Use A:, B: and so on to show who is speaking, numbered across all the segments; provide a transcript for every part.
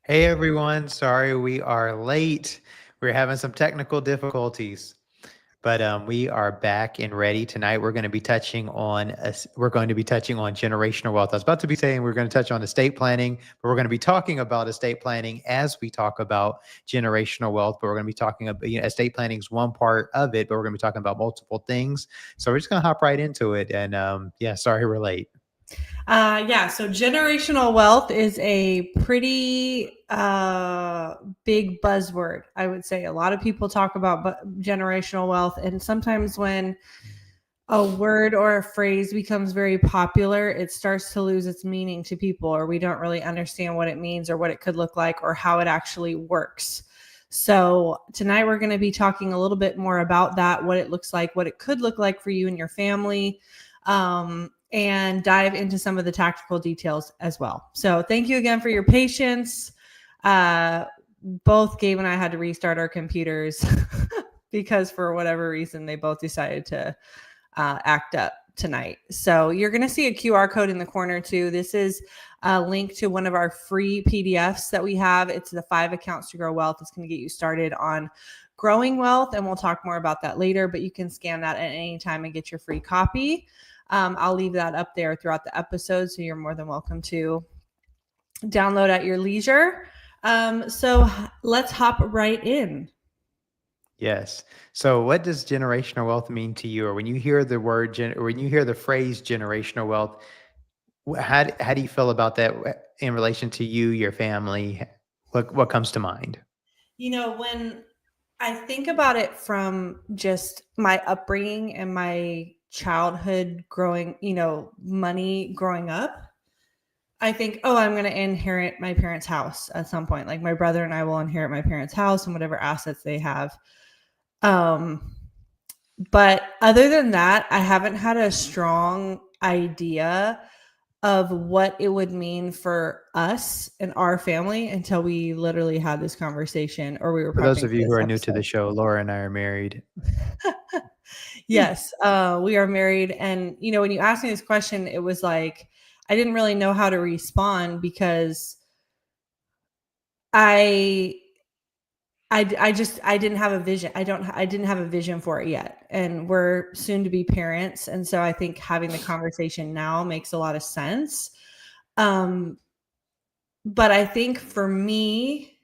A: Hey everyone, sorry we are late. We're having some technical difficulties, but we are back and ready. Tonight we're going to be touching on generational wealth. I was about to be saying we're going to touch on estate planning, but we're going to be talking about estate planning as we talk about generational wealth. But we're going to be talking about estate planning is one part of it, but we're going to be talking about multiple things. So we're just going to hop right into it. And yeah, sorry we're late.
B: So generational wealth is a pretty big buzzword. I would say a lot of people talk about generational wealth, and sometimes when a word or a phrase becomes very popular, it starts to lose its meaning to people, or we don't really understand what it means or what it could look like or how it actually works. So, tonight we're going to be talking a little bit more about that, what it looks like, what it could look like for you and your family, and dive into some of the tactical details as well. So, thank you again for your patience. Uh, Both Gabe and I had to restart our computers because for whatever reason they both decided to act up tonight. So you're going to see a QR code in the corner too. This is a link to one of our free PDFs that we have. It's the 5 accounts to grow wealth. It's going to get you started on growing wealth, and we'll talk more about that later, but you can scan that at any time and get your free copy. I'll leave that up there throughout the episode, so you're more than welcome to download at your leisure. So let's hop right in.
A: Yes. So, what does generational wealth mean to you, or when you hear the or when you hear the phrase generational wealth? How do you feel about that in relation to you, your family? What comes to mind?
B: When I think about it from just my upbringing and my childhood growing, money growing up, I think, oh, I'm going to inherit my parents' house at some point. Like my brother and I will inherit my parents' house and whatever assets they have. Um, but other than that, I haven't had a strong idea of what it would mean for us and our family until we literally had this conversation or we were
A: For those
B: prepping
A: of
B: for
A: you who
B: this
A: are new to the
B: episode.
A: show, Laura and I are married.
B: Yes, we are married. And, when you asked me this question, it was like, I didn't really know how to respond because I, I didn't have a vision. I didn't have a vision for it yet. And we're soon to be parents. And so I think having the conversation now makes a lot of sense. Um, but I think for me,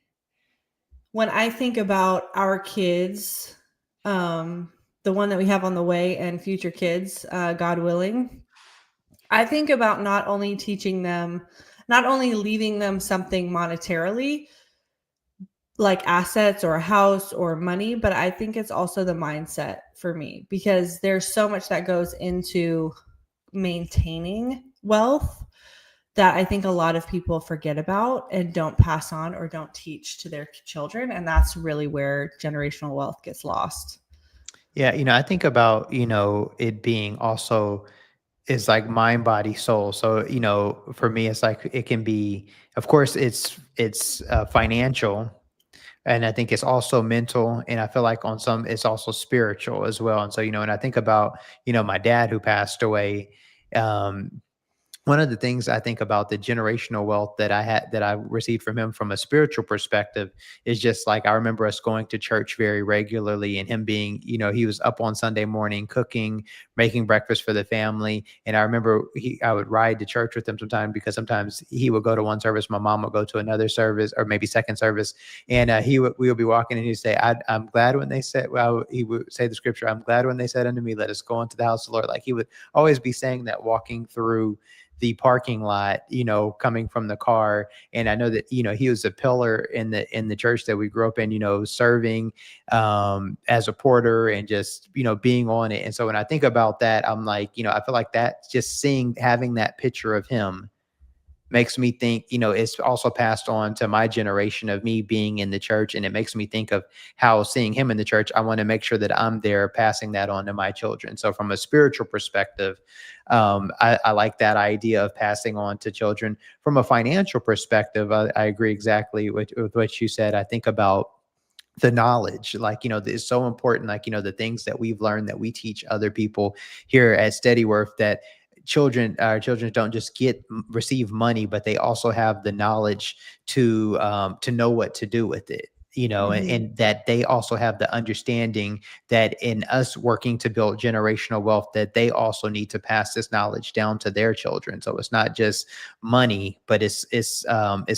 B: when I think about our kids, the one that we have on the way and future kids, God willing, I think about not only teaching them, not only leaving them something monetarily, like assets or a house or money, but I think it's also the mindset for me because there's so much that goes into maintaining wealth that I think a lot of people forget about and don't pass on or don't teach to their children. And that's really where generational wealth gets lost.
A: Yeah, I think about, it being also is like mind, body, soul. So, for me, it's like it can be, of course, it's financial, and I think it's also mental, and I feel like on some it's also spiritual as well. And so, and I think about, my dad who passed away. Um, One of the things I think about the generational wealth that I received from him from a spiritual perspective is just like I remember us going to church very regularly and him being, he was up on Sunday morning cooking, making breakfast for the family. And I remember I would ride to church with him sometimes because sometimes he would go to one service, my mom would go to another service or maybe second service. And we would be walking and he'd say, I'm glad when they said, well, he would say the scripture, I'm glad when they said unto me, let us go into the house of the Lord. Like he would always be saying that walking through the parking lot, coming from the car. And I know that, he was a pillar in the church that we grew up in, serving as a porter and just, being on it. And so when I think about that, I'm like, I feel like that just having that picture of him makes me think, it's also passed on to my generation of me being in the church. And it makes me think of how seeing him in the church, I want to make sure that I'm there passing that on to my children. So from a spiritual perspective, I like that idea of passing on to children. From a financial perspective, I agree exactly with what you said. I think about the knowledge, like, it's so important, like, the things that we've learned that we teach other people here at Steadyworth, that our children don't just receive money, but they also have the knowledge to know what to do with it,
B: Mhm.
A: and that they also have the understanding that in us working to build generational wealth, that they also need to pass this knowledge down to their children. So it's not just money, but it's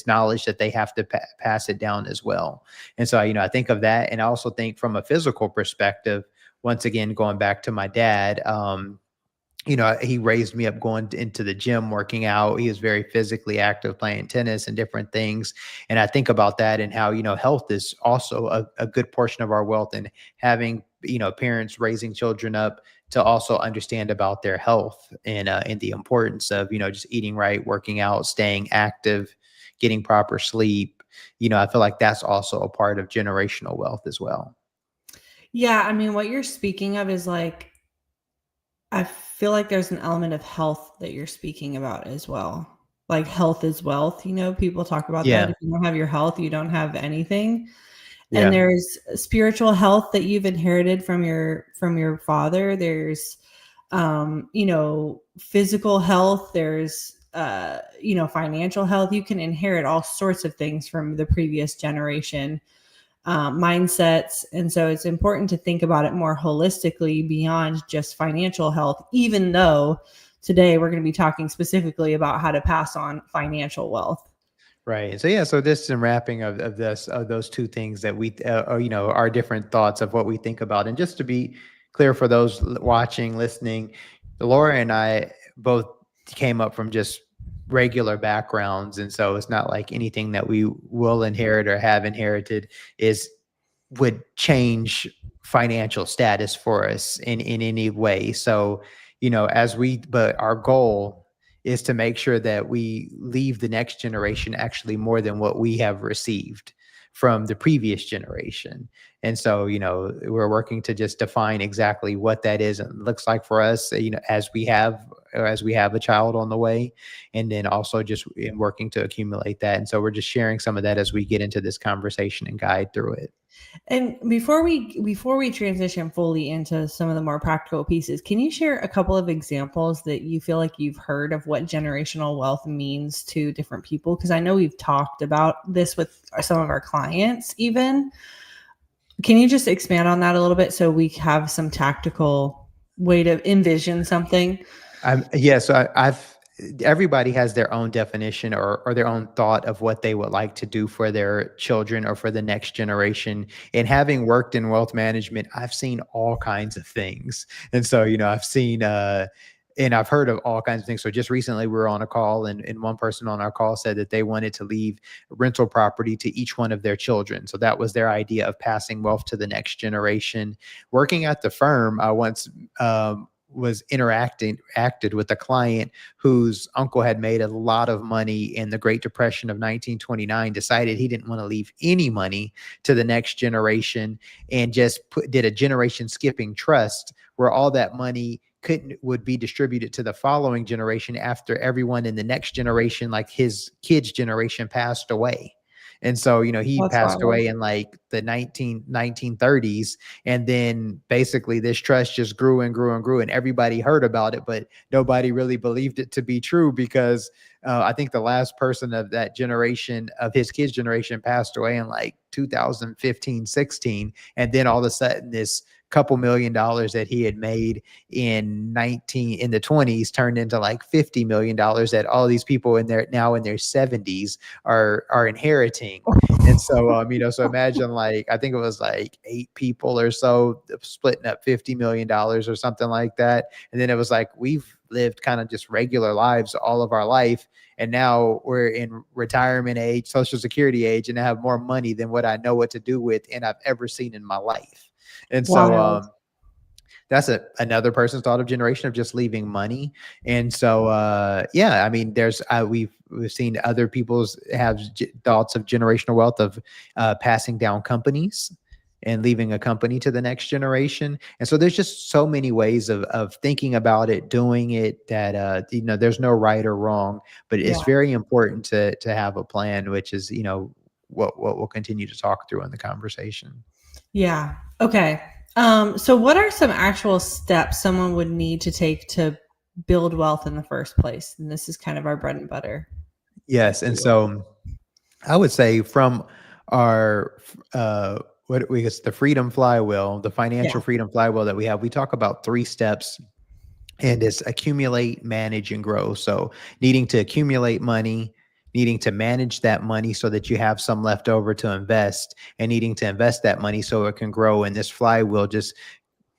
A: knowledge that they have to pass it down as well. And so, I think of that, and I also think from a physical perspective. Once again, going back to my dad, he raised me up going into the gym, working out. He was very physically active, playing tennis and different things. And I think about that and how, health is also a good portion of our wealth, and having, parents raising children up to also understand about their health and the importance of, just eating right, working out, staying active, getting proper sleep. I feel like that's also a part of generational wealth as well.
B: Yeah, I mean, what you're speaking of is like, I feel like there's an element of health that you're speaking about as well. Like health is wealth. People talk about that.
A: Yeah.
B: If you don't have your health, you don't have anything. And
A: Yeah.
B: there's spiritual health that you've inherited from your father. There's physical health. There's financial health. You can inherit all sorts of things from the previous generation, mindsets. And so it's important to think about it more holistically beyond just financial health, even though today we're going to be talking specifically about how to pass on financial wealth.
A: Right. So yeah, so this is a wrapping of those two things that we our different thoughts of what we think about. And just to be clear for those watching, listening, Laura and I both came up from just regular backgrounds, and so it's not like anything that we will inherit or have inherited is would change financial status for us in any way. So, but our goal is to make sure that we leave the next generation actually more than what we have received from the previous generation. And so, we're working to just define exactly what that is and looks like for us, as we have a child on the way, and then also just in working to accumulate that. And so we're just sharing some of that as we get into this conversation and guide through it.
B: And before we transition fully into some of the more practical pieces, can you share a couple of examples that you feel like you've heard of what generational wealth means to different people? Because I know we've talked about this with some of our clients even. Can you just expand on that a little bit so we have some tactical way to envision something?
A: Yeah, so I've everybody has their own definition or their own thought of what they would like to do for their children or for the next generation. And having worked in wealth management, I've seen all kinds of things. And so, I've seen and I've heard of all kinds of things. So just recently we were on a call, and one person on our call said that they wanted to leave rental property to each one of their children. So that was their idea of passing wealth to the next generation. Working at the firm, I once was acted with a client whose uncle had made a lot of money in the Great Depression of 1929, decided he didn't want to leave any money to the next generation, and just did a generation skipping trust where all that money would be distributed to the following generation after everyone in the next generation, like his kids' generation, passed away. And so, he
B: That's
A: passed
B: wild.
A: away in like the 1930s. And then basically this trust just grew and grew and grew, and everybody heard about it, but nobody really believed it to be true because I think the last person of that generation, of his kids' generation, passed away in like 2015, 16. And then all of a sudden, this couple $1,000,000 that he had made in the 20s turned into like $50 million that all these people in their 70s are inheriting. And so so imagine, like, I think it was like 8 people or so splitting up $50 million or something like that. And then it was like, we've lived kind of just regular lives all of our life, and now we're in retirement age, social security age, and I have more money than what I know what to do with and I've ever seen in my life. And so
B: Wild.
A: that's another person's thought of generation, of just leaving money. And so yeah, I mean, we've seen other people's have thoughts of generational wealth, of passing down companies and leaving a company to the next generation. And so there's just so many ways of thinking about it, doing it, that there's no right or wrong, but it's
B: Yeah.
A: very important to have a plan, which is what we'll continue to talk through in the conversation.
B: Yeah. Okay. So what are some actual steps someone would need to take to build wealth in the first place. And this is kind of our bread and butter.
A: Yes. And so I would say from our, what we guess the freedom flywheel, the financial
B: Yeah.
A: freedom flywheel that we have, we talk about 3 steps, and it's accumulate, manage, and grow. So needing to accumulate money, needing to manage that money so that you have some left over to invest, and needing to invest that money so it can grow. And this flywheel just,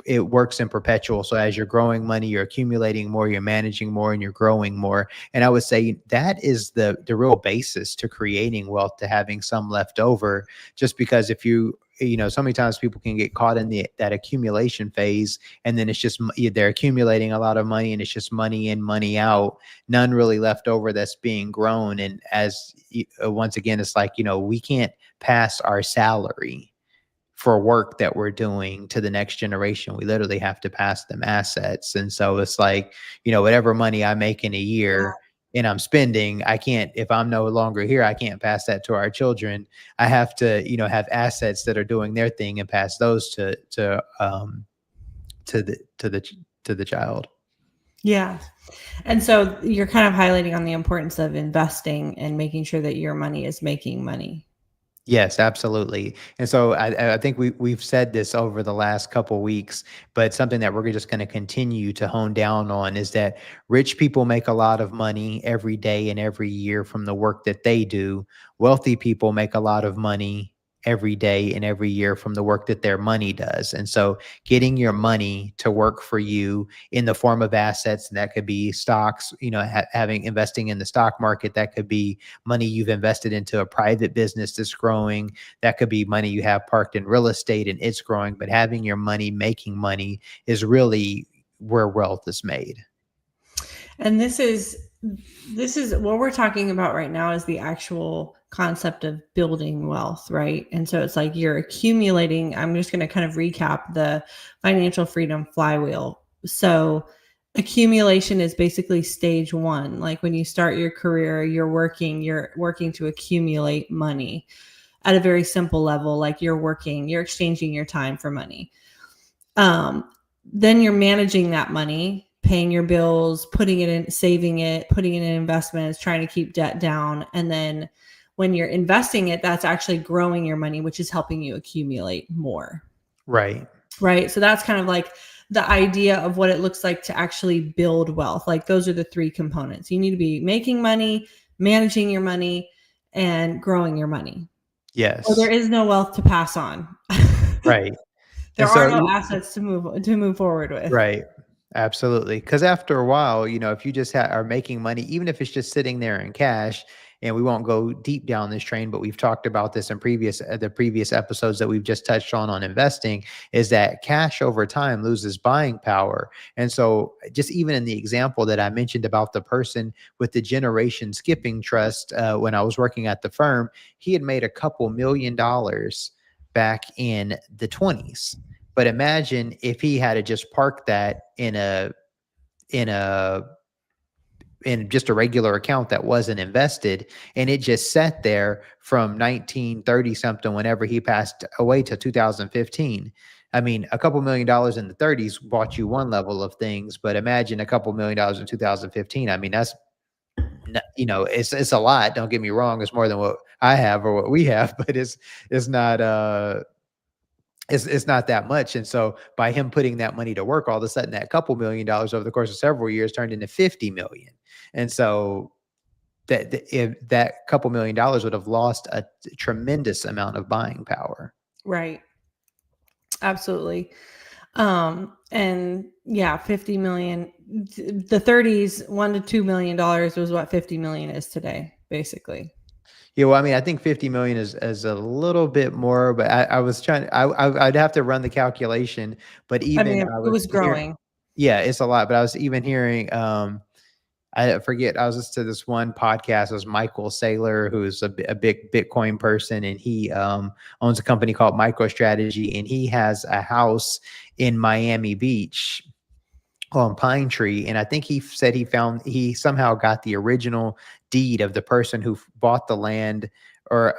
A: it works in perpetual. So as you're growing money, you're accumulating more, you're managing more, and you're growing more. And I would say that is the real basis to creating wealth, to having some left over. Just because if so many times people can get caught in that accumulation phase, and then it's just they're accumulating a lot of money, and it's just money in, money out, none really left over that's being grown. And as once again, it's like, we can't pass our salary for work that we're doing to the next generation. We literally have to pass them assets. And so it's like, whatever money I make in a year and I'm spending, I can't, if I'm no longer here, I can't pass that to our children. I have to, have assets that are doing their thing and pass those to the child.
B: Yeah. And so you're kind of highlighting on the importance of investing and making sure that your money is making money.
A: Yes, absolutely. And so I think we've said this over the last couple weeks, but something that we're just going to continue to hone down on is that rich people make a lot of money every day and every year from the work that they do. Wealthy people make a lot of money every day and every year from the work that their money does. And so getting your money to work for you in the form of assets, and that could be stocks, investing in the stock market, that could be money you've invested into a private business that's growing, that could be money you have parked in real estate and it's growing, but having your money making money is really where wealth is made.
B: And this is what we're talking about right now, is the actual concept of building wealth, right? And so it's like you're accumulating. I'm just going to kind of recap the financial freedom flywheel. So accumulation is basically stage 1. Like when you start your career, you're working to accumulate money at a very simple level. Like you're exchanging your time for money. Then you're managing that money, paying your bills, putting it in, saving it, putting it in investments, trying to keep debt down. And then when you're investing it, that's actually growing your money, which is helping you accumulate more.
A: Right.
B: Right. So that's kind of like the idea of what it looks like to actually build wealth. Like those are the 3 components. You need to be making money, managing your money, and growing your money.
A: Yes.
B: So there is no wealth to pass on.
A: Right.
B: There are no assets to move forward with.
A: Right. Absolutely. Because after a while, if you just are making money, even if it's just sitting there in cash, and we won't go deep down this train, but we've talked about this in the previous episodes that we've just touched on investing, is that cash over time loses buying power. And so just even in the example that I mentioned about the person with the generation skipping trust, when I was working at the firm, he had made a couple $1 million back in the 20s. But imagine if he had to just park that in just a regular account that wasn't invested, and it just sat there from 1930 something, whenever he passed away, to 2015. I mean, a couple $1 million in the 30s bought you one level of things, but imagine a couple $1 million in 2015. I mean, that's, it's a lot. Don't get me wrong. It's more than what I have or what we have, but it's not, it's not that much. And so by him putting that money to work, all of a sudden that couple $1 million over the course of several years turned into 50 million. And so if that couple $1 million would have lost a tremendous amount of buying power.
B: Right. Absolutely. And yeah, 50 million, the 30s, $1 to $2 million was what 50 million is today, basically.
A: Yeah, well, I mean, I think 50 million is a little bit more, but I was trying. I'd have to run the calculation, but even
B: it was growing.
A: Yeah, it's a lot. But I was even hearing. I forget. I was listening to this one podcast. It was Michael Saylor, who's a big Bitcoin person, and he owns a company called MicroStrategy, and he has a house in Miami Beach on Pine Tree. And I think he said he somehow got the original deed of the person who bought the land or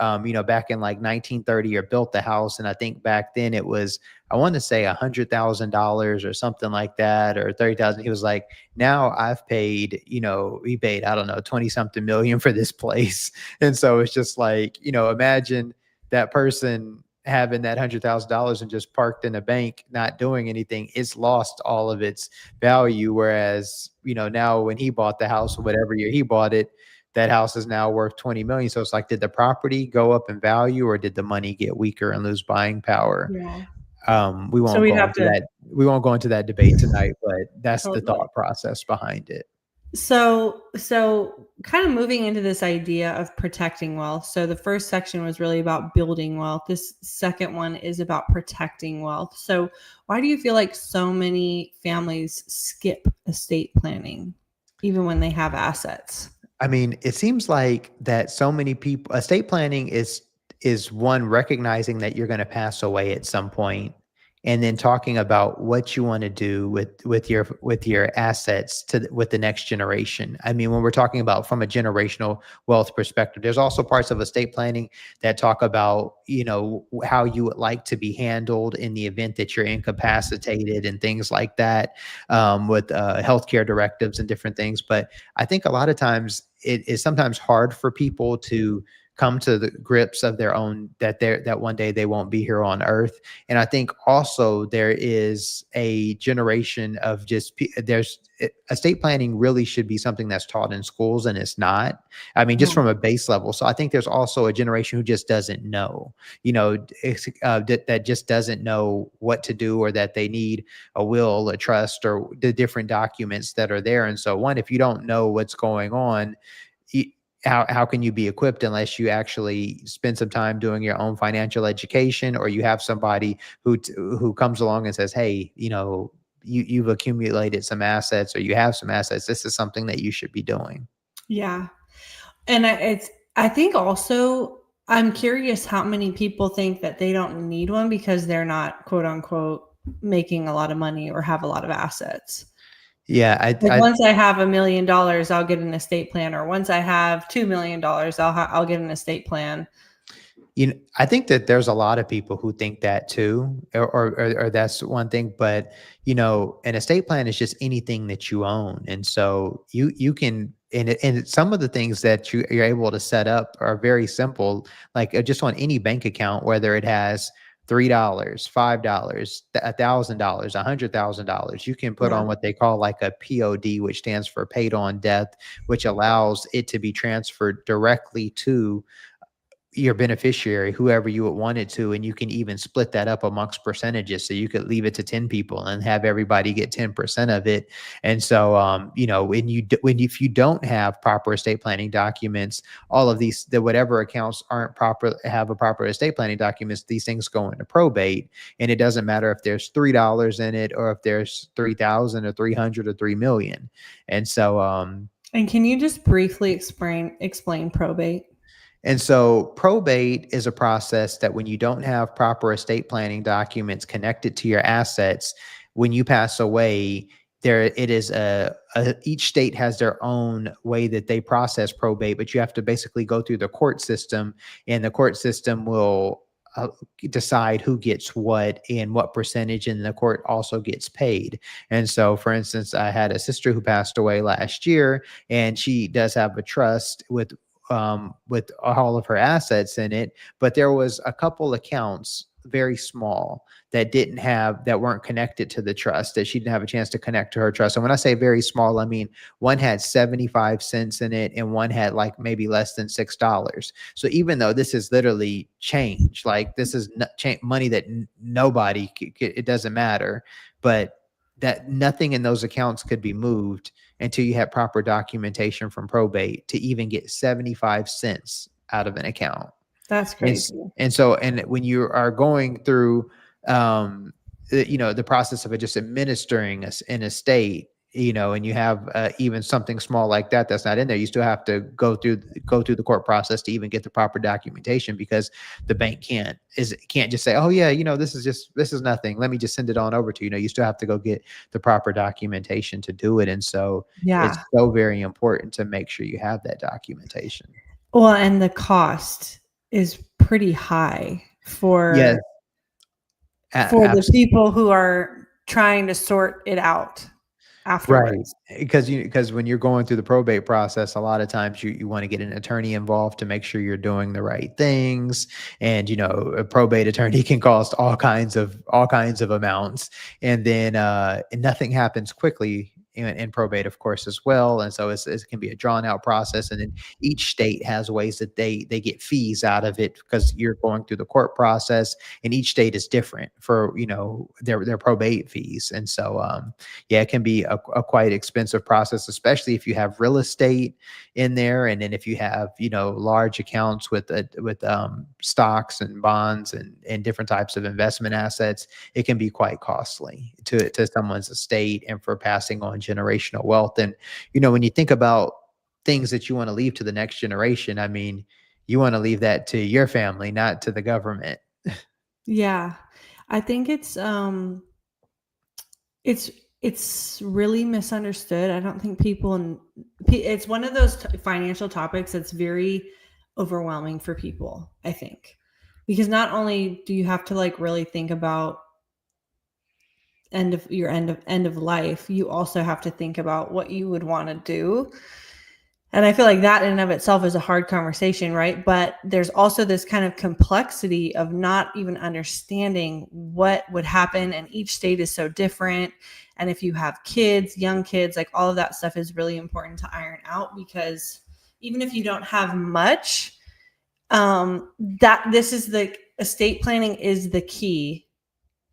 A: back in like 1930, or built the house, and I think back then it was, I want to say $100,000 or something like that, or 30,000. He was like, now I've paid, he paid, I don't know, 20 something million for this place. And so it's just like, imagine that person having that $100,000 and just parked in a bank, not doing anything. It's lost all of its value. Whereas, now when he bought the house, or whatever year he bought it, that house is now worth 20 million. So it's like, did the property go up in value, or did the money get weaker and lose buying power?
B: Yeah.
A: We
B: So
A: won't
B: we'd
A: go
B: have
A: into
B: to
A: that. We won't go into that debate tonight, but that's the
B: totally.
A: thought process behind it.
B: So kind of moving into this idea of protecting wealth. So the first section was really about building wealth. This second one is about protecting wealth. So why do you feel like so many families skip estate planning, even when they have assets?
A: I mean, it seems like that so many people, estate planning is one, recognizing that you're going to pass away at some point, and then talking about what you want to do with your assets with the next generation. I mean, when we're talking about from a generational wealth perspective, there's also parts of estate planning that talk about, how you would like to be handled in the event that you're incapacitated and things like that, with healthcare directives and different things. But I think a lot of times it is sometimes hard for people to come to the grips of their own, that one day they won't be here on earth. And I think also there is a generation of estate planning really should be something that's taught in schools, and it's not. I mean, just from a base level. So I think there's also a generation who just doesn't know, that just doesn't know what to do, or that they need a will, a trust, or the different documents that are there. And so one, if you don't know what's going on, how can you be equipped unless you actually spend some time doing your own financial education, or you have somebody who comes along and says, hey, you've accumulated some assets, or you have some assets. This is something that you should be doing.
B: Yeah. And I think also, I'm curious how many people think that they don't need one because they're not, quote unquote, making a lot of money or have a lot of assets.
A: Yeah.
B: Once I have $1 million, I'll get an estate plan, or once I have $2 million, I'll get an estate plan.
A: I think that there's a lot of people who think that too, or that's one thing. But an estate plan is just anything that you own, and so you can. And some of the things that you're able to set up are very simple, like just on any bank account, whether it has $3, $5, $1,000, $100,000. You can put on what they call like a POD, which stands for paid on death, which allows it to be transferred directly to your beneficiary, whoever you would want it to. And you can even split that up amongst percentages. So you could leave it to 10 people and have everybody get 10% of it. And so, if you don't have proper estate planning documents, all of these, whatever accounts have a proper estate planning documents, these things go into probate. And it doesn't matter if there's $3 in it, or if there's 3,000 or 300 or 3 million. And so,
B: and can you just briefly explain probate?
A: And so probate is a process that when you don't have proper estate planning documents connected to your assets, when you pass away, each state has their own way that they process probate, but you have to basically go through the court system, and the court system will decide who gets what and what percentage, and the court also gets paid. And so, for instance, I had a sister who passed away last year, and she does have a trust with all of her assets in it, but there was a couple accounts, very small, that weren't connected to the trust, that she didn't have a chance to connect to her trust. And when I say very small, I mean one had 75 cents in it, and one had like maybe less than $6. So even though this is literally change, like this is money that nobody, it doesn't matter, but that nothing in those accounts could be moved until you had proper documentation from probate to even get 75 cents out of an account.
B: That's crazy.
A: And when you are going through, the process of just administering an estate, and you have even something small like that's not in there, you still have to go through the court process to even get the proper documentation, because the bank can't just say, oh yeah, this is nothing, let me just send it on over to you. You still have to go get the proper documentation to do it. And so it's so very important to make sure you have that documentation.
B: Well, and the cost is pretty high
A: Yes,
B: for the
A: absolutely.
B: people who are trying to sort it out
A: Right,
B: afterwards.
A: because when you're going through the probate process, a lot of times you wanna get an attorney involved to make sure you're doing the right things, and, a probate attorney can cost all kinds of amounts, and then, and nothing happens quickly in probate, of course, as well, and so it can be a drawn out process, and then each state has ways that they get fees out of it because you're going through the court process, and each state is different for, their probate fees, and so, yeah, it can be a quite expensive process, especially if you have real estate in there, and then if you have large accounts with stocks and bonds and different types of investment assets. It can be quite costly to someone's estate and for passing on generational wealth. And when you think about things that you want to leave to the next generation, I mean, you want to leave that to your family, not to the government.
B: Yeah. I think it's it's really misunderstood. I don't think it's one of those financial topics that's very overwhelming for people, I think. Because not only do you have to like really think about end of life, you also have to think about what you would want to do. And I feel like that in and of itself is a hard conversation, right? But there's also this kind of complexity of not even understanding what would happen. And each state is so different. And if you have kids, young kids, like all of that stuff is really important to iron out, because even if you don't have much, that this is the estate planning is the key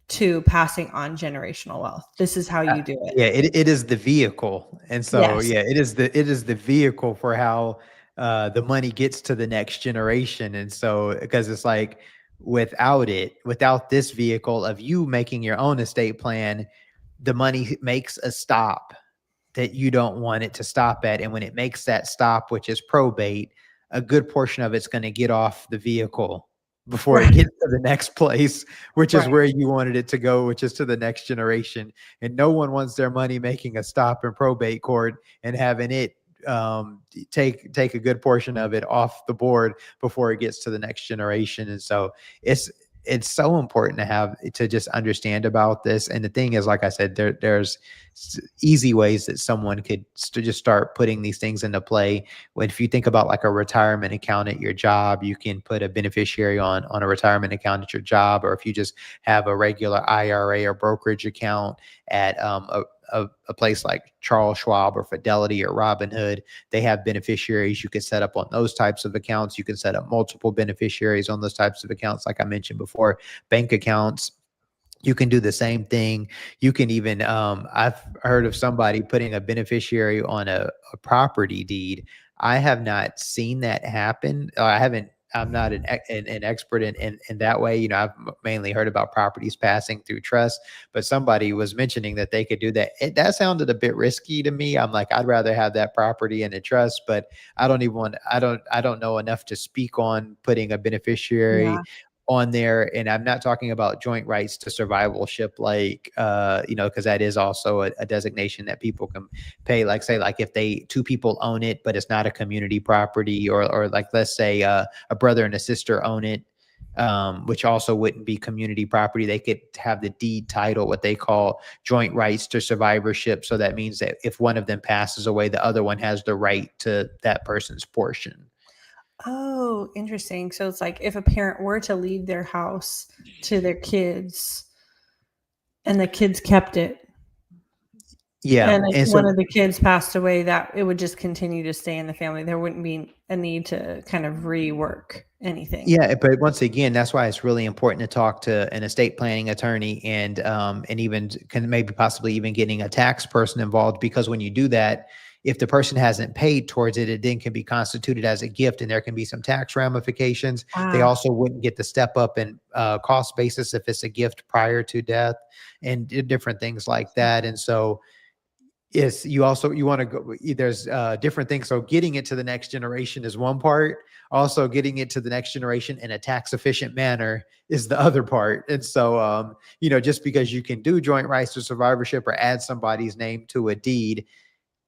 B: to passing on generational wealth. This is how you do it.
A: Yeah, it is the vehicle, and so
B: Yes.
A: yeah, it is the vehicle for how the money gets to the next generation, and so because it's like without this vehicle of you making your own estate plan, the money makes a stop that you don't want it to stop at, and when it makes that stop, which is probate, a good portion of it's going to get off the vehicle before it
B: Right.
A: gets to the next place, which is
B: Right.
A: where you wanted it to go, which is to the next generation. And no one wants their money making a stop in probate court and having it take a good portion of it off the board before it gets to the next generation. And so it's so important to just understand about this. And the thing is, like I said, there's easy ways that someone could just start putting these things into play. If you think about like a retirement account at your job, you can put a beneficiary on a retirement account at your job, or if you just have a regular IRA or brokerage account at a place like Charles Schwab or Fidelity or Robinhood, they have beneficiaries you can set up on those types of accounts. You can set up multiple beneficiaries on those types of accounts, like I mentioned before. Bank accounts, you can do the same thing. You can even, I've heard of somebody putting a beneficiary on a property deed. I have not seen that happen. I haven't. I'm not an expert in that way. I've mainly heard about properties passing through trust, but somebody was mentioning that they could do that. That sounded a bit risky to me. I'm like, I'd rather have that property in a trust, but I don't know enough to speak on putting a
B: Yeah.
A: beneficiary on there. And I'm not talking about joint rights to survivalship, like, because that is also a designation that people can pay. Like, say, like if two people own it, but it's not a community property, or like, let's say a brother and a sister own it, which also wouldn't be community property. They could have the deed title, what they call joint rights to survivorship. So that means that if one of them passes away, the other one has the right to that person's portion.
B: Oh, interesting. So it's like if a parent were to leave their house to their kids and the kids kept it,
A: Yeah.
B: and if
A: And
B: one
A: so
B: of the kids passed away, that it would just continue to stay in the family. There wouldn't be a need to kind of rework anything.
A: yeah, but once again, that's why it's really important to talk to an estate planning attorney, and even can maybe possibly even getting a tax person involved, because when you do that, if the person hasn't paid towards it, it then can be constituted as a gift, and there can be some tax ramifications. They
B: Ah,
A: also wouldn't get the step up in cost basis if it's a gift prior to death, and different things like that. And so yes, you want to go. There's different things. So getting it to the next generation is one part. Also, getting it to the next generation in a tax efficient manner is the other part. And so, just because you can do joint rights to survivorship or add somebody's name to a deed,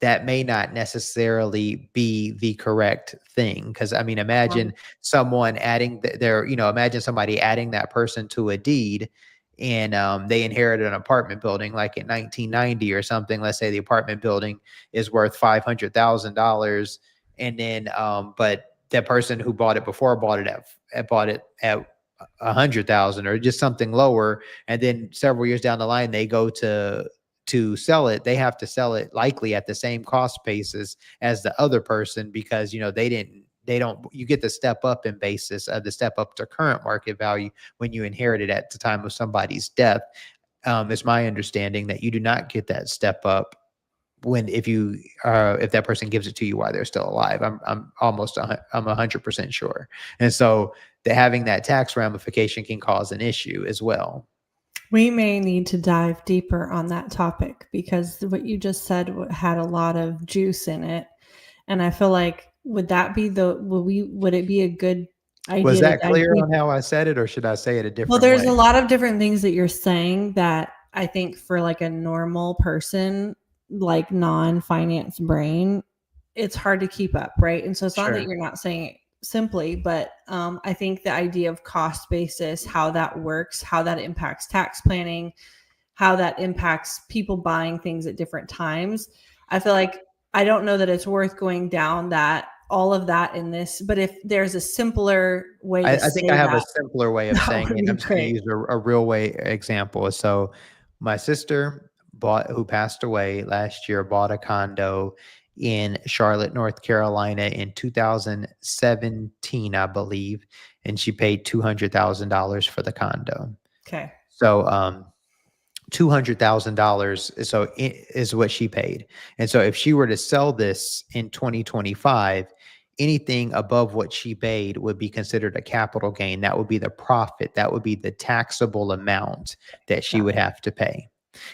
A: that may not necessarily be the correct thing. Because I mean,
B: Right.
A: imagine someone adding their, imagine somebody adding that person to a deed, and they inherited an apartment building like in 1990 or something. Let's say the apartment building is worth $500,000, and then but that person who bought it before bought it at 100,000 or just something lower, and then several years down the line they go to sell it, they have to sell it likely at the same cost basis as the other person, because they don't you get the step up in basis, the step up to current market value when you inherit it at the time of somebody's death. It's my understanding that you do not get that step up when if that person gives it to you while they're still alive. I'm 100% sure. And so having that tax ramification can cause an issue as well.
B: We may need to dive deeper on that topic because what you just said had a lot of juice in it. And I feel like would it be a good
A: Was
B: idea to
A: that
B: dive
A: clear
B: deep?
A: on how I said it, or should I say it a
B: Well,
A: different
B: there's
A: way?
B: a lot of different things that you're saying that I think for like a normal person, like non-finance brain, it's hard to keep up, right? And so it's not that
A: Sure.
B: you're not saying it simply, but I think the idea of cost basis, how that works, how that impacts tax planning, how that impacts people buying things at different times. I feel like I don't know that it's worth going down that all of that in this, but if there's a simpler way to
A: I think I
B: say
A: have a
B: that,
A: simpler way of
B: that
A: saying
B: would
A: it.
B: be
A: I'm just going to
B: great.
A: use a real way example. So, my sister who passed away last year, bought a condo in Charlotte, North Carolina in 2017, I believe, and she paid $200,000 for the condo.
B: Okay.
A: So, $200,000 is what she paid. And so if she were to sell this in 2025, anything above what she paid would be considered a capital gain. That would be the profit. That would be the taxable amount that she
B: Got
A: would
B: it.
A: have to pay.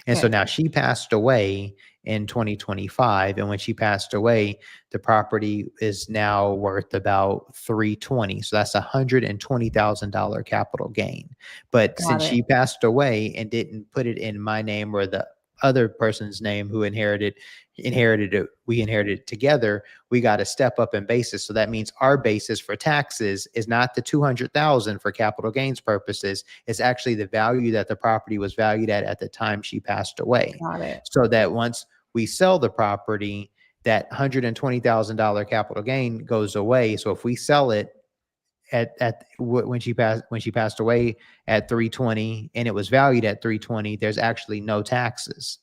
A: And so
B: Okay.
A: now she passed away in 2025. And when she passed away, the property is now worth about 320. So that's $120,000 capital gain. But
B: Got
A: since
B: it.
A: she passed away and didn't put it in my name or the other person's name who inherited it, we inherited it together, we got a step up in basis. So that means our basis for taxes is not the 200,000 for capital gains purposes. It's actually the value that the property was valued at the time she passed away.
B: Got it.
A: So that once we sell the property, that $120,000 capital gain goes away. So if we sell it when she passed away at 320 and it was valued at 320, there's actually no taxes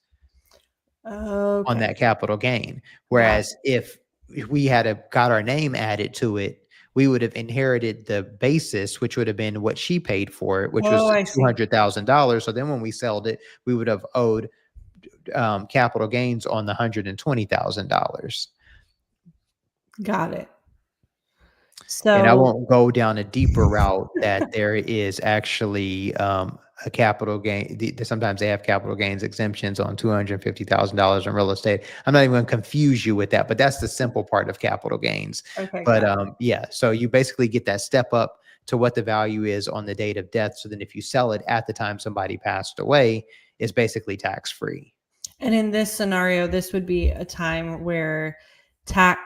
A: on
B: Okay.
A: that capital gain.
B: Got
A: Whereas if we had got our name added to it, we would have inherited the basis, which would have been what she paid for it, which
B: Oh,
A: was
B: I see.
A: $200,000. So then when we sold it, we would have owed capital gains on the $120,000.
B: Got it.
A: And I
B: So
A: won't go down a deeper route that there is actually a capital gain. Sometimes they have capital gains exemptions on $250,000 in real estate. I'm not even going to confuse you with that, but that's the simple part of capital gains.
B: okay,
A: But
B: got it.
A: yeah, so you basically get that step up to what the value is on the date of death. So then if you sell it at the time somebody passed away, it's basically tax free.
B: And in this scenario, this would be a time where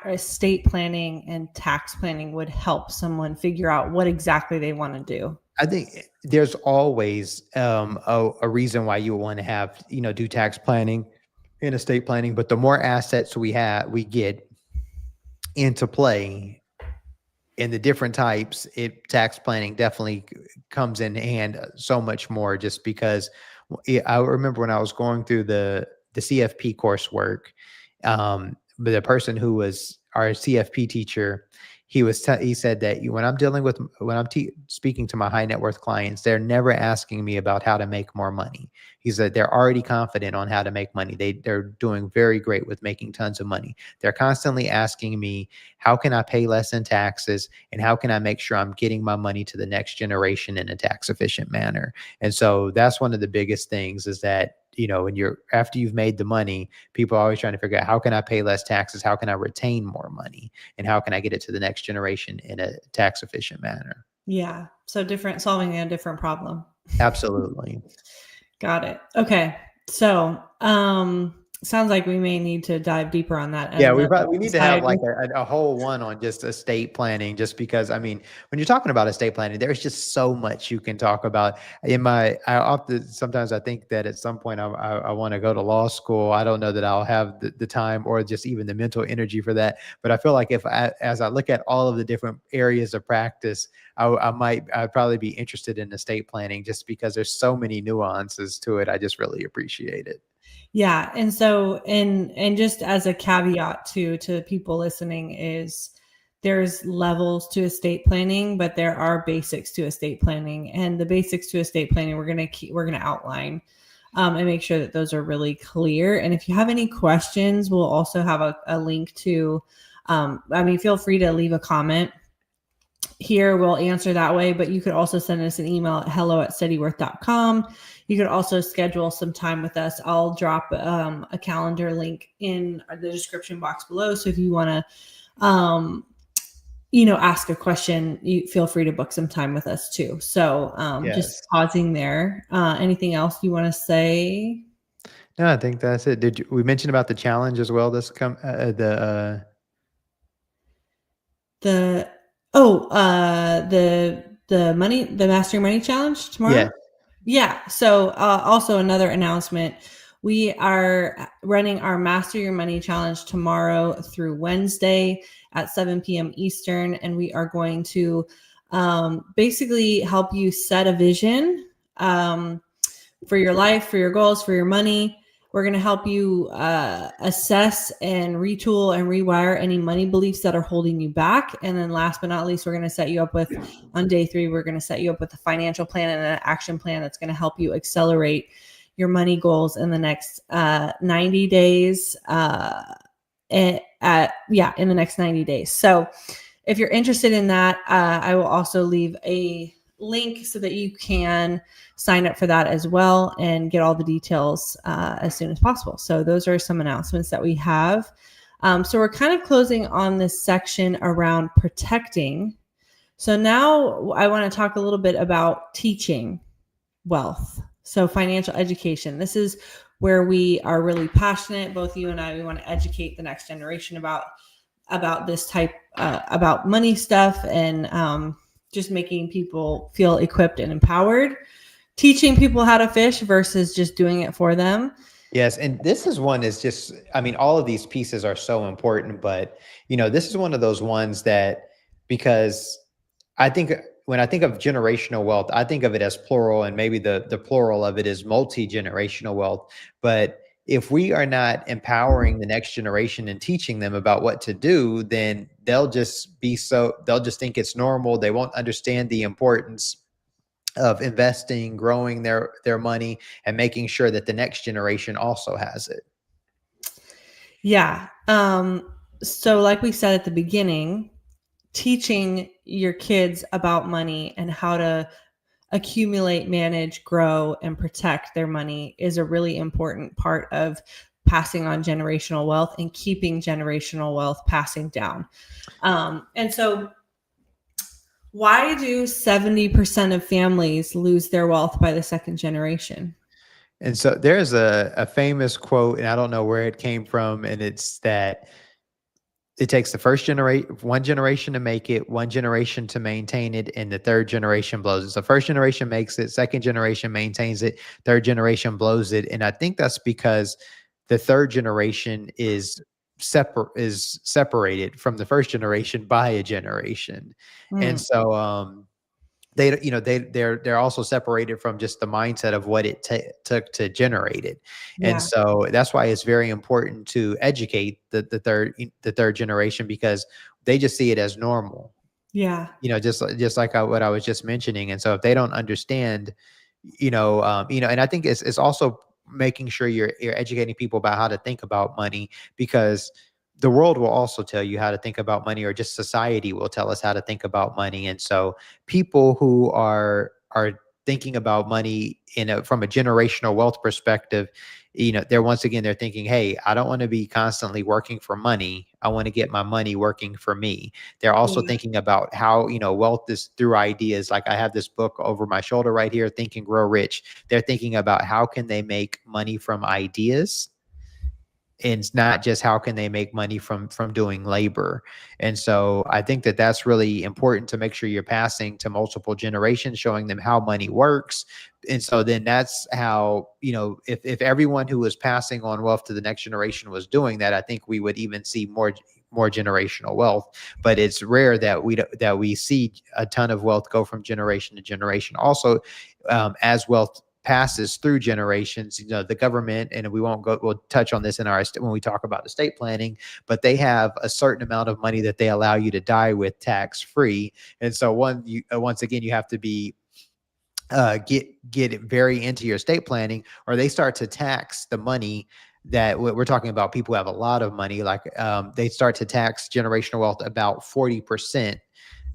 B: estate planning and tax planning would help someone figure out what exactly they want to do.
A: I think there's always a reason why you want to have, do tax planning and estate planning, but the more assets we get into play in the different types, tax planning definitely comes in hand so much more, just because I remember when I was going through the CFP coursework, but the person who was our CFP teacher, he said that when I'm speaking to my high net worth clients, they're never asking me about how to make more money. He said they're already confident on how to make money. They're doing very great with making tons of money. They're constantly asking me, how can I pay less in taxes, and how can I make sure I'm getting my money to the next generation in a tax efficient manner? And so that's one of the biggest things, is that after you've made the money, people are always trying to figure out, how can I pay less taxes? How can I retain more money? And how can I get it to the next generation in a tax efficient manner?
B: Yeah. So solving a different problem.
A: Absolutely.
B: Got it. Okay. So, Sounds like we may need to dive deeper on that
A: Yeah,
B: and
A: we need to have
B: society.
A: like a whole one on just estate planning, just because I mean, when you're talking about estate planning, there's just so much you can talk about. I often sometimes I think that at some point I want to go to law school. I don't know that I'll have the time or just even the mental energy for that. But I feel like as I look at all of the different areas of practice, I'd probably be interested in estate planning just because there's so many nuances to it. I just really appreciate it.
B: Yeah, and so and just as a caveat to people listening is there's levels to estate planning, but there are basics to estate planning, and the basics to estate planning we're gonna outline and make sure that those are really clear. And if you have any questions, we'll also have a link to. I mean, feel free to leave a comment here. We'll answer that way, but you could also send us an email at hello@steadyworth.com. You could also schedule some time with us. I'll drop a calendar link in the description box below. So if you want to, ask a question, you feel free to book some time with us too. So just
A: Yes.
B: pausing there. Anything else you want to say?
A: No, I think that's it. We mention about the challenge as well? This come
B: The the Master Your Money Challenge
A: yeah.
B: tomorrow. Yeah. So also another announcement. We are running our Master Your Money Challenge tomorrow through Wednesday at 7 p.m. Eastern. And we are going to basically help you set a vision for your life, for your goals, for your money. We're going to help you assess and retool and rewire any money beliefs that are holding you back. And then last but not least, we're going to set you up with, on day 3, we're going to set you up with a financial plan and an action plan that's going to help you accelerate your money goals in the next 90 days. In the next 90 days. So if you're interested in that, I will also leave a link so that you can sign up for that as well and get all the details as soon as possible. So those are some announcements that we have. So we're kind of closing on this section around protecting. So now I want to talk a little bit about teaching wealth. So financial education. This is where we are really passionate. Both you and I, we want to educate the next generation about this type, about money stuff, and just making people feel equipped and empowered, teaching people how to fish versus just doing it for them.
A: Yes, and this is one is just, I mean, all of these pieces are so important, but this is one of those ones that, because I think when I think of generational wealth, I think of it as plural, and maybe the plural of it is multi-generational wealth. But if we are not empowering the next generation and teaching them about what to do, then they'll just think it's normal. They won't understand the importance of investing, growing their money, and making sure that the next generation also has it.
B: Yeah. So like we said at the beginning, teaching your kids about money and how to accumulate, manage, grow, and protect their money is a really important part of passing on generational wealth and keeping generational wealth passing down. And so why do 70% of families lose their wealth by the second generation?
A: And so there's a famous quote, and I don't know where it came from, and it's that it takes one generation to make it, one generation to maintain it, and the third generation blows it. So first generation makes it, second generation maintains it, third generation blows it. And I think that's because the third generation is separated from the first generation by a generation. And so they're also separated from just the mindset of what it took to generate it. And so that's why it's very important to educate the third generation, because they just see it as normal.
B: Yeah.
A: Just like what I was just mentioning. And so if they don't understand, and I think it's also making sure you're educating people about how to think about money, because the world will also tell you how to think about money, or just society will tell us how to think about money. And so people who are thinking about money from a generational wealth perspective, they're thinking, hey, I don't want to be constantly working for money. I want to get my money working for me. They're also thinking about how, wealth is through ideas. Like I have this book over my shoulder right here, Think and Grow Rich. They're thinking about how can they make money from ideas, and it's not just how can they make money from doing labor. And so I think that that's really important to make sure you're passing to multiple generations, showing them how money works. And so then that's how, if everyone who was passing on wealth to the next generation was doing that, I think we would even see more generational wealth. But it's rare that we see a ton of wealth go from generation to generation. Also, as wealth passes through generations, the government, and we'll touch on this when we talk about estate planning, but they have a certain amount of money that they allow you to die with tax free. And so once again, you have to be get it very into your estate planning, or they start to tax the money that we're talking about. People who have a lot of money, like they start to tax generational wealth about 40%.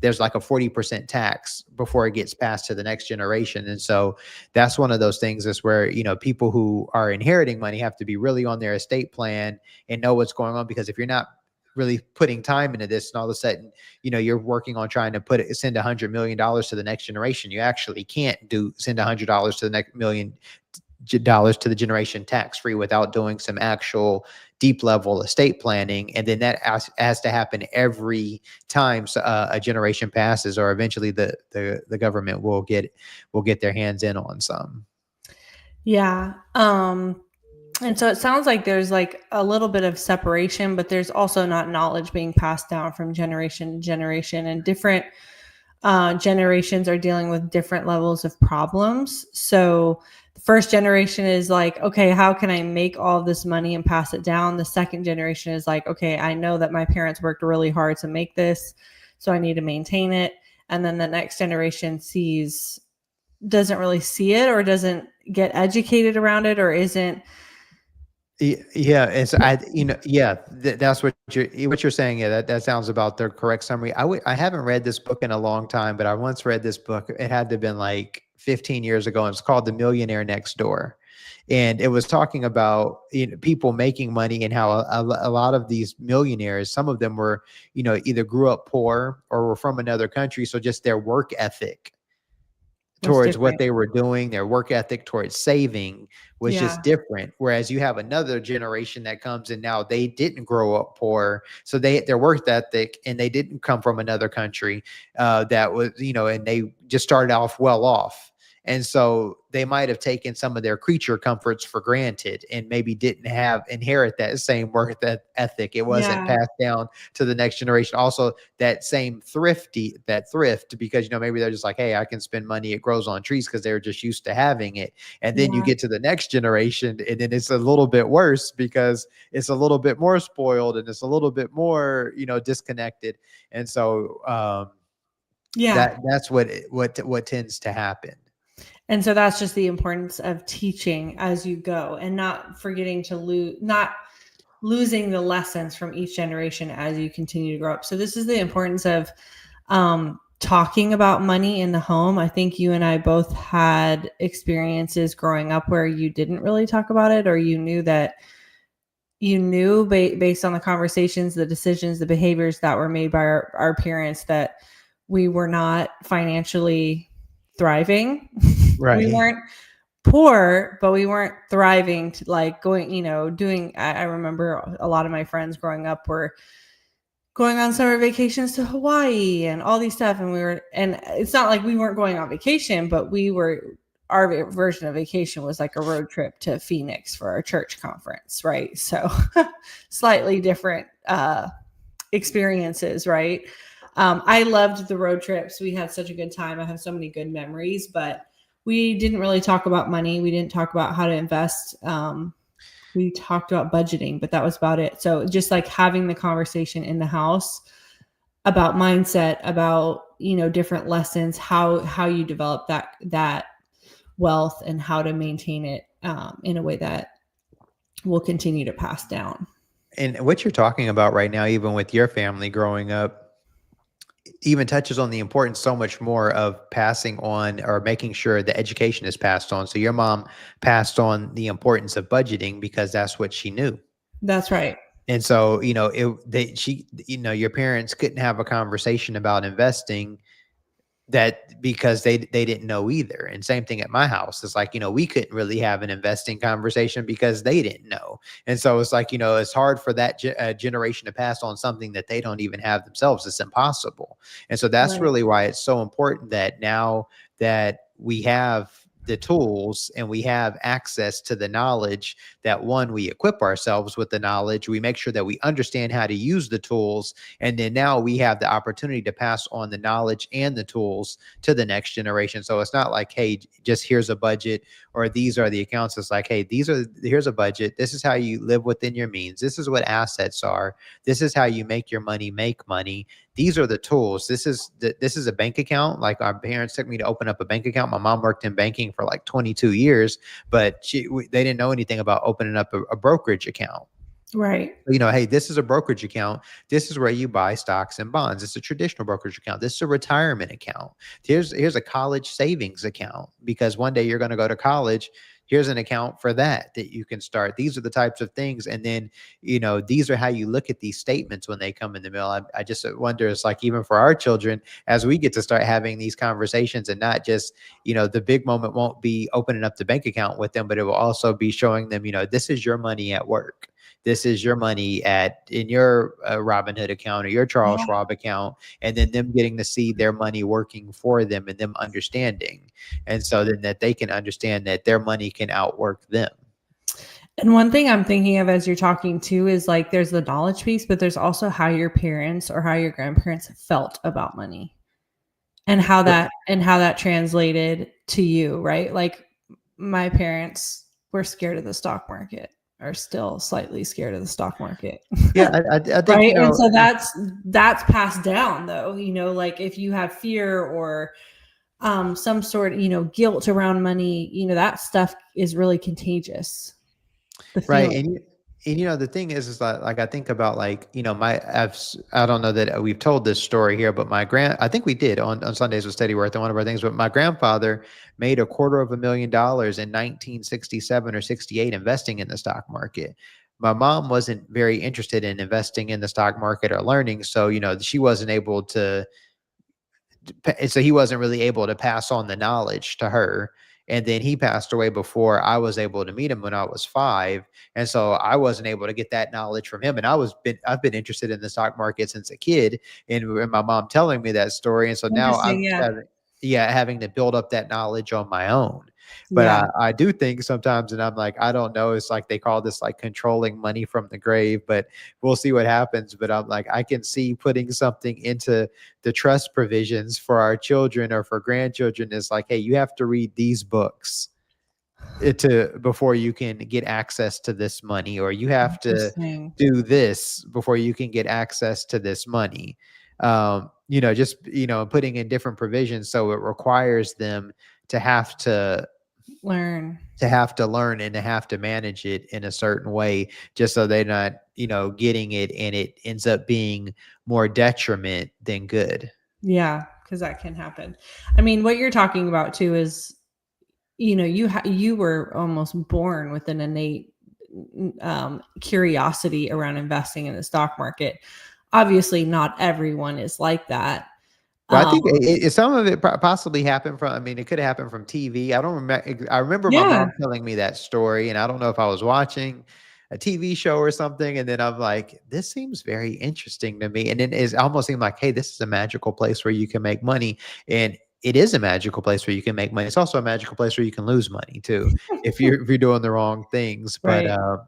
A: There's like a 40% tax before it gets passed to the next generation. And so that's one of those things is where, people who are inheriting money have to be really on their estate plan and know what's going on, because if you're not really putting time into this and all of a sudden, you're working on trying to send $100 million to the next generation, you actually can't send $100 to the next $1 million to the generation tax free without doing some actual deep level estate planning. And then that has to happen every time a generation passes, or eventually the government will get their hands in on some.
B: Yeah. And so it sounds like there's like a little bit of separation, but there's also not knowledge being passed down from generation to generation, and different generations are dealing with different levels of problems. So the first generation is like, okay, how can I make all of this money and pass it down? The second generation is like, okay, I know that my parents worked really hard to make this, so I need to maintain it. And then the next generation doesn't really see it, or doesn't get educated around it, or isn't.
A: Yeah, that's what you're saying. Yeah, that sounds about the correct summary. I haven't read this book in a long time, but I once read this book. It had to have been like 15 years ago, and it's called The Millionaire Next Door. And it was talking about people making money, and how a lot of these millionaires, some of them were, either grew up poor or were from another country. So just their work ethic towards what they were doing, their work ethic towards saving was just different. Whereas you have another generation that comes and now they didn't grow up poor. So their work ethic, and they didn't come from another country that was, and they just started off well off. And so they might have taken some of their creature comforts for granted and maybe didn't inherit that same work ethic. It wasn't passed down to the next generation. Also, that same thrift, because, maybe they're just like, hey, I can spend money. It grows on trees, because they're just used to having it. And then you get to the next generation, and then it's a little bit worse because it's a little bit more spoiled and it's a little bit more, disconnected. And so, that's what tends to happen.
B: And so that's just the importance of teaching as you go, and not forgetting to not losing the lessons from each generation as you continue to grow up. So this is the importance of talking about money in the home. I think you and I both had experiences growing up where you didn't really talk about it, or you knew based on the conversations, the decisions, the behaviors that were made by our parents, that we were not financially thriving.
A: Right.
B: We weren't poor, but we weren't thriving to like going, doing. I remember a lot of my friends growing up were going on summer vacations to Hawaii and all these stuff. And it's not like we weren't going on vacation, but our version of vacation was like a road trip to Phoenix for our church conference. Right. So slightly different experiences. Right. I loved the road trips. We had such a good time. I have so many good memories, but we didn't really talk about money. We didn't talk about how to invest. We talked about budgeting, but that was about it. So just like having the conversation in the house about mindset, about, different lessons, how you develop that wealth and how to maintain it in a way that will continue to pass down.
A: And what you're talking about right now, even with your family growing up, even touches on the importance so much more of passing on, or making sure the education is passed on. So your mom passed on the importance of budgeting because that's what she knew.
B: That's right.
A: And so, your parents couldn't have a conversation about investing that because they didn't know either. And same thing at my house. It's like, we couldn't really have an investing conversation because they didn't know. And so it's like, it's hard for that generation to pass on something that they don't even have themselves. It's impossible. And so that's
B: Right.
A: really why it's so important that now that we have the tools and we have access to the knowledge, that one, we equip ourselves with the knowledge, we make sure that we understand how to use the tools, and then now we have the opportunity to pass on the knowledge and the tools to the next generation. So it's not like, hey, just here's a budget or these are the accounts. It's like, hey, here's a budget, this is how you live within your means, this is what assets are, this is how you make your money make money, these are the tools. This is a bank account. Like, our parents took me to open up a bank account. My mom worked in banking for like 22 years, but they didn't know anything about opening up a brokerage account.
B: Right.
A: Hey, this is a brokerage account. This is where you buy stocks and bonds. It's a traditional brokerage account. This is a retirement account. Here's a college savings account, because one day you're going to go to college. Here's an account for that you can start. These are the types of things. And then, these are how you look at these statements when they come in the mail. I just wonder, it's like, even for our children, as we get to start having these conversations, and not just, the big moment won't be opening up the bank account with them, but it will also be showing them, this is your money at work. This is your money in your Robinhood account or your Charles
B: Yeah.
A: Schwab account, and then them getting to see their money working for them and them understanding. And so then that they can understand that their money can outwork them.
B: And one thing I'm thinking of as you're talking too is like, there's the knowledge piece, but there's also how your parents or how your grandparents felt about money, and how that translated to you, right? Like, my parents were scared of the stock market, are still slightly scared of the stock market.
A: Yeah, I think,
B: right. And so that's passed down though, like, if you have fear or some sort of, guilt around money, that stuff is really contagious.
A: right.
B: Feeling.
A: And the thing is like I think about, like, I don't know that we've told this story here, but I think we did on Sundays with Steady Worth, on one of our things, but my grandfather made $250,000 in 1967 or 68 investing in the stock market. My mom wasn't very interested in investing in the stock market or learning. So, she wasn't able to, so he wasn't really able to pass on the knowledge to her. And then he passed away before I was able to meet him, when I was 5. And so I wasn't able to get that knowledge from him. And I've been interested in the stock market since a kid, and my mom telling me that story. And so now
B: Interesting. Yeah.
A: having to build up that knowledge on my own. But
B: Yeah.
A: I do think sometimes, and I'm like, I don't know, it's like they call this like controlling money from the grave, but we'll see what happens. But I'm like, I can see putting something into the trust provisions for our children or for grandchildren is like, hey, you have to read these books before you can get access to this money, or you have to do this before you can get access to this money. Just putting in different provisions, so it requires them to have to learn and to have to manage it in a certain way, just so they're not getting it and it ends up being more detriment than good.
B: Yeah, because that can happen. I mean, what you're talking about too is, you were almost born with an innate curiosity around investing in the stock market. Obviously, not everyone is like that.
A: Well, I think some of it possibly happened from, I mean, it could have happened from TV. I don't remember. I remember my mom telling me that story, and I don't know if I was watching a TV show or something. And then I'm like, this seems very interesting to me. And then it almost seemed like, hey, this is a magical place where you can make money. And it is a magical place where you can make money. It's also a magical place where you can lose money too, if you're doing the wrong things. But,
B: right.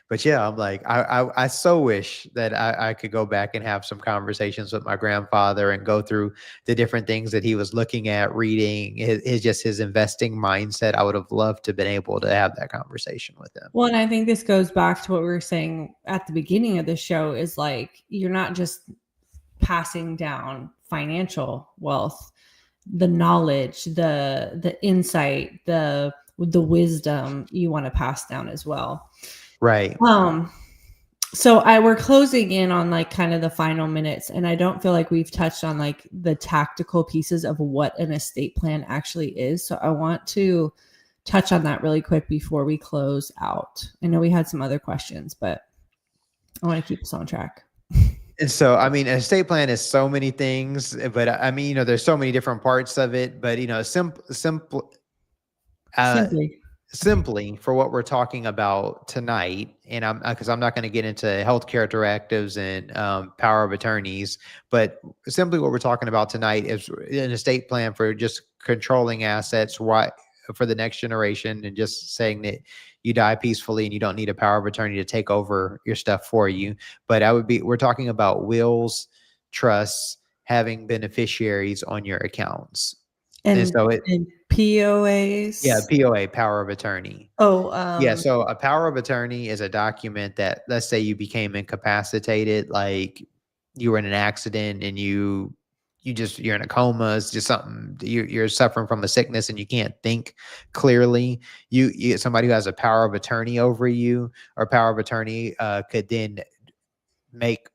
A: But yeah, I'm like, I so wish that I could go back and have some conversations with my grandfather and go through the different things that he was looking at, reading, his investing mindset. I would have loved to have been able to have that conversation with him.
B: Well, and I think this goes back to what we were saying at the beginning of the show, is like, you're not just passing down financial wealth, the knowledge, the insight, the wisdom you want to pass down as well.
A: Right.
B: So we're closing in on like kind of the final minutes, and I don't feel like we've touched on like the tactical pieces of what an estate plan actually is. So I want to touch on that really quick before we close out. I know we had some other questions, but I want to keep us on track.
A: And so, I mean, an estate plan is so many things, but I mean, there's so many different parts of it. But uh,
B: Simply.
A: simply for what we're talking about tonight, and I'm not going to get into healthcare directives and power of attorneys, but simply what we're talking about tonight is an estate plan for just controlling assets, right, for the next generation, and just saying that you die peacefully and you don't need a power of attorney to take over your stuff for you. But we're talking about wills, trusts, having beneficiaries on your accounts. And
B: And
A: so
B: and
A: yeah,
B: POAs.
A: POA, power of attorney.
B: Oh,
A: Yeah, so a power of attorney is a document that, let's say you became incapacitated, like you were in an accident and you're in a coma. It's just something you're suffering from a sickness and you can't think clearly. You somebody who has a power of attorney over you, or power of attorney could then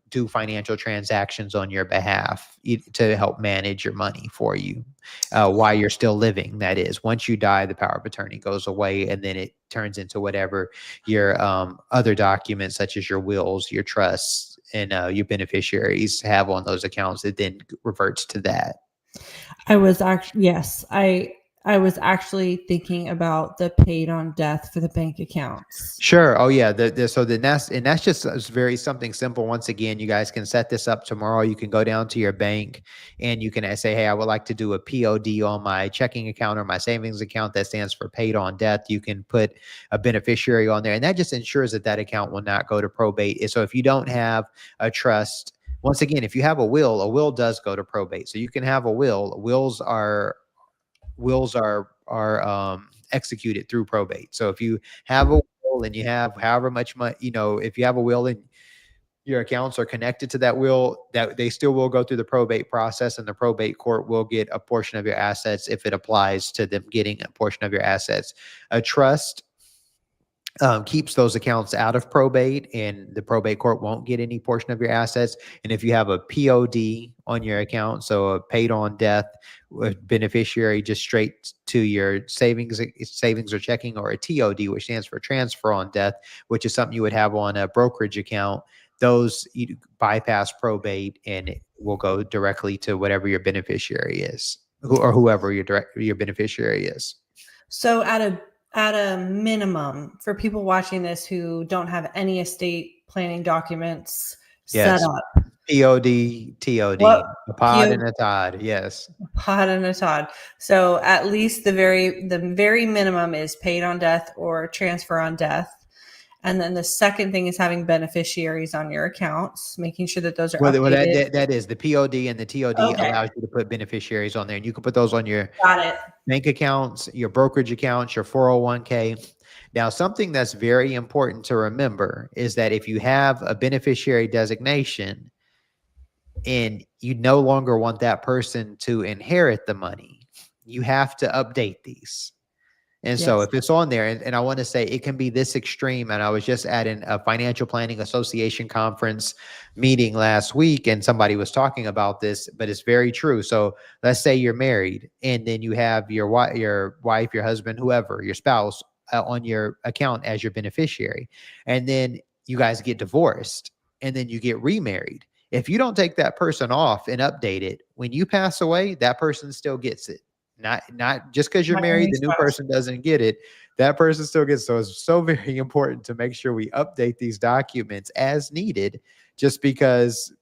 A: do financial transactions on your behalf to help manage your money for you while you're still living. That is, once you die, the power of attorney goes away, and then it turns into whatever your other documents, such as your wills, your trusts, and your beneficiaries have on those accounts. It then reverts to that.
B: I was actually, yes, I was actually thinking about the paid on death for the bank accounts.
A: Sure. Oh yeah. So that's just very something simple. Once again, you guys can set this up tomorrow. You can go down to your bank and you can say, "Hey, I would like to do a POD on my checking account or my savings account that stands for paid on death." You can put a beneficiary on there, and that just ensures that that account will not go to probate. So if you don't have a trust, once again, if you have a will does go to probate. So you can have a will. Wills are executed through probate. So if you have a will and you have however much money, if you have a will and your accounts are connected to that will, that they still will go through the probate process, and the probate court will get a portion of your assets if it applies to them getting a portion of your assets. A trust keeps those accounts out of probate, and the probate court won't get any portion of your assets. And if you have a POD on your account, so a paid on death beneficiary, just straight to your savings or checking, or a TOD, which stands for transfer on death, which is something you would have on a brokerage account, those you bypass probate and it will go directly to whatever your beneficiary is, or whoever your beneficiary is.
B: So at a minimum, for people watching this who don't have any estate planning documents set
A: Yes.
B: up,
A: POD, TOD,
B: what
A: a pod and a Todd. Yes.
B: pot and a Todd. So at least the very minimum is paid on death or transfer on death. And then the second thing is having beneficiaries on your accounts, making sure that those are
A: Well,
B: updated.
A: that is the POD, and the TOD
B: Okay,
A: allows you to put beneficiaries on there, and you can put those on your
B: got it.
A: bank accounts, your brokerage accounts, your 401k. Now, something that's very important to remember is that if you have a beneficiary designation and you no longer want that person to inherit the money, you have to update these. And so
B: Yes.
A: if it's on there, and I want to say it can be this extreme. And I was just at a Financial Planning Association conference meeting last week, and somebody was talking about this, but it's very true. So let's say you're married, and then you have your wife, your husband, whoever, your spouse on your account as your beneficiary. And then you guys get divorced, and then you get remarried. If you don't take that person off and update it, when you pass away, that person still gets it. Not just because you're
B: Not your
A: married,
B: new
A: the new
B: spouse.
A: person doesn't get it. That person still gets. So it's so very important to make sure we update these documents as needed. Just because,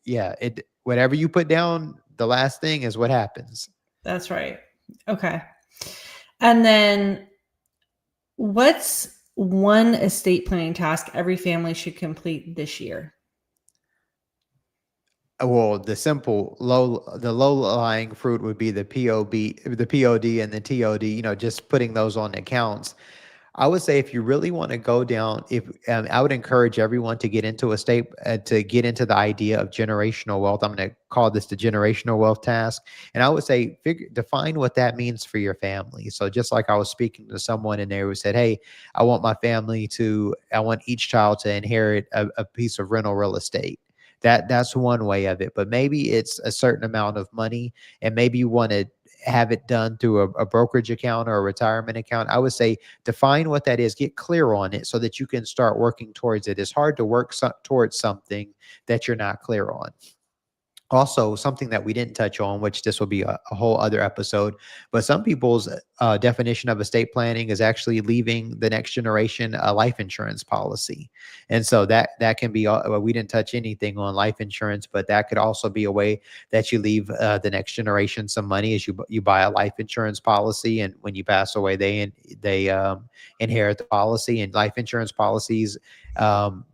A: yeah, it whatever you put down, the last thing is what happens.
B: That's right. Okay. And then what's one estate planning task every family should complete this year?
A: Well, the low lying fruit would be the POD and the TOD. Just putting those on accounts. I would say if you really want to go down, if I would encourage everyone to get into to get into the idea of generational wealth. I'm going to call this the generational wealth task, and I would say define what that means for your family. So just like I was speaking to someone and they said, "Hey, I want I want each child to inherit a piece of rental real estate." That's one way of it, but maybe it's a certain amount of money, and maybe you want to have it done through a brokerage account or a retirement account, I would say define what that is, get clear on it so that you can start working towards it. It's hard to work towards something that you're not clear on. Also, something that we didn't touch on, which this will be a whole other episode, but some people's definition of estate planning is actually leaving the next generation a life insurance policy. And so that can be, well, we didn't touch anything on life insurance, but that could also be a way that you leave the next generation some money as you buy a life insurance policy. And when you pass away, they inherit the policy. And life insurance policies,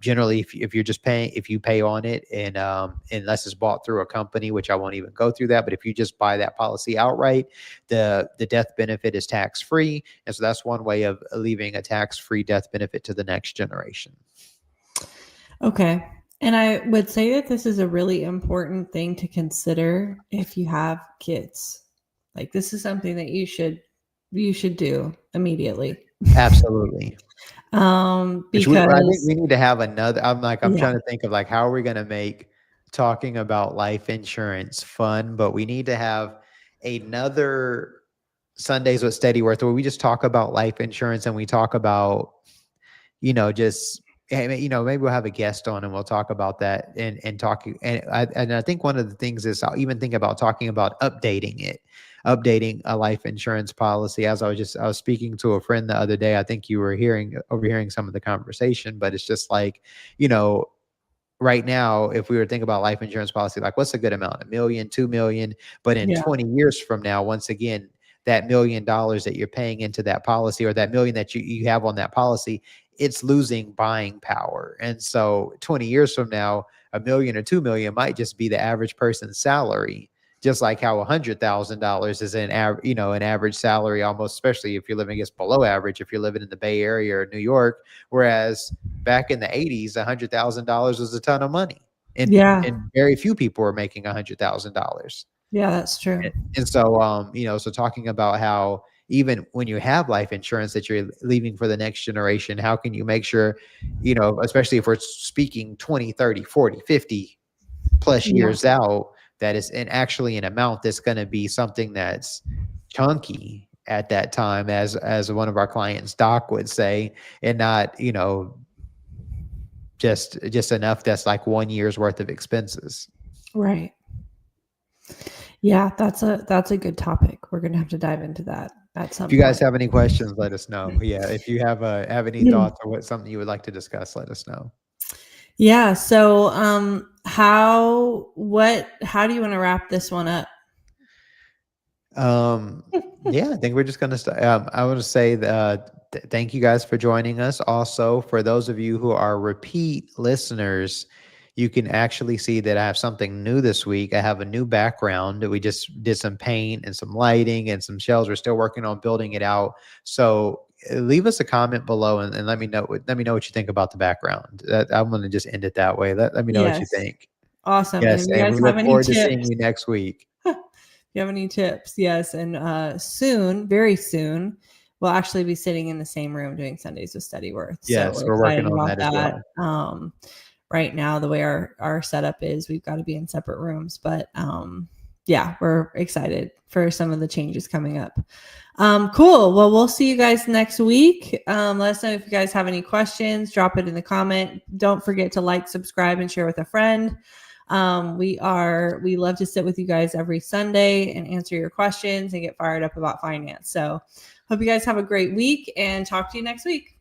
A: generally, if you're just paying, if you pay on it, and unless it's bought through a company, which I won't even go through that, but if you just buy that policy outright, the death benefit is tax free, and so that's one way of leaving a tax free death benefit to the next generation.
B: Okay, and I would say that this is a really important thing to consider if you have kids. Like, this is something that you should do immediately.
A: Absolutely.
B: Because
A: I think we need to have another. I'm
B: Yeah.
A: trying to think of like, how are we going to make talking about life insurance fun? But we need to have another Sundays with Steady Worth where we just talk about life insurance, and we talk about, just, maybe we'll have a guest on and we'll talk about that and talking. And I think one of the things is I'll even think about talking about updating a life insurance policy. As I was speaking to a friend the other day, I think you were overhearing some of the conversation, but it's just like, right now, if we were thinking about life insurance policy, like what's a good amount, $1 million, 2 million, but in 20 years from now, once again, that $1 million that you're paying into that policy, or that $1 million that you have on that policy, it's losing buying power. And so 20 years from now, $1 million or 2 million might just be the average person's salary. Just like how $100,000 is an average salary, almost, especially if you're living, it's below average if you're living in the Bay Area or New York. Whereas back in the 80s, $100,000 was a ton of money, and very few people were making $100,000.
B: Yeah, that's true.
A: And so, so talking about how even when you have life insurance that you're leaving for the next generation, how can you make sure, especially if we're speaking 20, 30, 40, 50 plus years out, that is actually an amount that's going to be something that's chunky at that time, as one of our clients, Doc, would say, and not, just enough that's like 1 year's worth of expenses.
B: Right. Yeah, that's a good topic. We're going to have to dive into that at some point.
A: If you guys have any questions, let us know. Yeah, if you have any thoughts or something you would like to discuss, let us know.
B: Yeah. So, how do you want to wrap this one up?
A: Yeah, I think we're just going to start. I want to say thank you guys for joining us. Also, for those of you who are repeat listeners, you can actually see that I have something new this week. I have a new background. We just did some paint and some lighting and some shelves. We're still working on building it out. So leave us a comment below and let me know what you think about the background. I'm going to just end it that way. Let me know what you think.
B: Awesome.
A: Yes, and we look forward to seeing you next week.
B: If you have any tips, yes. And soon, very soon, we'll actually be sitting in the same room doing Sundays with Steady Worth.
A: Yes, so we're working on that as well.
B: Right now, the way our setup is, we've got to be in separate rooms. But yeah, we're excited for some of the changes coming up. Cool. Well, we'll see you guys next week. Let us know if you guys have any questions. Drop it in the comment. Don't forget to like, subscribe, and share with a friend. We love to sit with you guys every Sunday and answer your questions and get fired up about finance. So hope you guys have a great week and talk to you next week.